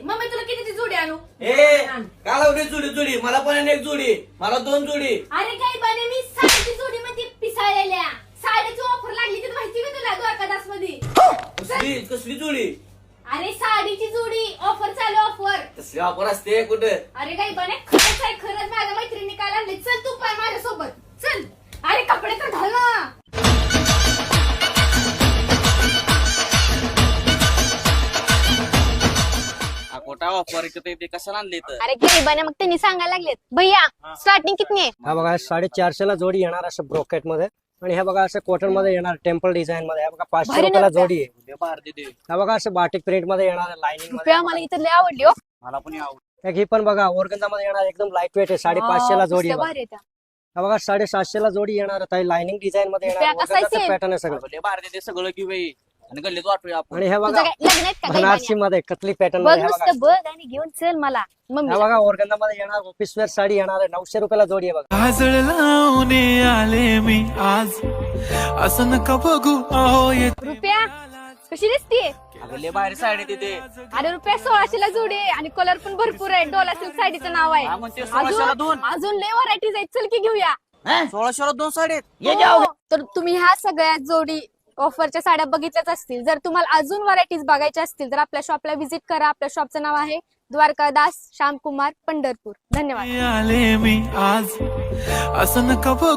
Mummy तुला कितीची जोडी आणू? का लावली जोडी मला पण एक जोडी, मला 2 जोडी. अरे काही बने मी साडीची जोडी मध्ये पिसाळलेल्या साडीची ऑफर लागली ती माहिती का तुला द्वारकादास मध्ये? कसली जोडी? अरे साडीची जोडी ऑफर चालू ऑफर. कसली ऑफर असते कुठे? अरे काही बने खरंच आहे खरंच माझ्या मैत्रिणी काल आणले. चल तू पण माझ्यासोबत चल. अरे कपडे तर घाल ना. खोटा ऑफर ते कशाला आणले तर? अरे गरीबाने मग त्यांनी सांगायला लागलेत भैया स्टार्टिंग किती आहे? हा बघा 450 ला जोडी येणार असं ब्रोकेट मध्ये, आणि हे बघा असं कॉटन मध्ये येणार टेम्पल डिझाइन मध्ये. हे बघा 500 रुपयाला जोडी आहे. बाहेर देते हा बघा असं बाटिक प्रिंट मध्ये येणार लाइनिंग मध्ये. रुपया मला इथं लय आवडली हो. मला पण आवड. एक ही पण बघा ऑर्गन्झा मध्ये येणार एकदम लाईट वेट आहे. 550 ला जोडी आहे बघा. भारी आहे त्या. हा बघा 750 ला जोडी येणार आहे. लाइनिंग डिझाइन मध्ये रुपया येणार कसा आहे? पॅटर्न आहे सगळं. बाहेर देते सगळं की बाई, आणि गल्लीत वाटूया आपण. आणि हे तुझं बघा काय लग्न आहेत का काही बनारसी बाण्या? मध्ये कतली पॅटर्न बघ मध्ये. हे नुसतं बघा बघ आणि घेऊन चल मला मम्मी. हा बघा ऑर्गन्झा मध्ये येणार ऑफिस वेअर साडी येणार आहे. 900 रुपयाला जोडी आहे बघा. काजळ लावणे आले मी आज, असं नका बघू अहो येत. रुपया कशी दिसतीये? अगं बाहेर साडी देते. अरे रुपया 1600 ला जोडी आहे आणि कलर पण भरपूर आहे. डोला सिल्क साडीचं नाव आहे. हा, मग ते 1600 ला दोन. अजून लय व्हरायटीज आहेत. चल की घेऊया. 1600 2 साडी आहेत. हो. तर तुम्ही ह्या सगळ्या जोडी ऑफरच्या साड्या बघितल्याच असतील. जर तुम्हाला अजून व्हरायटीज बघायच्या असतील तर आपल्या शॉपला व्हिजिट करा. आपल्या शॉपचं नाव आहे द्वारकादास श्यामकुमार पंढरपूर. धन्यवाद. आले मी आज, असं नका बघू.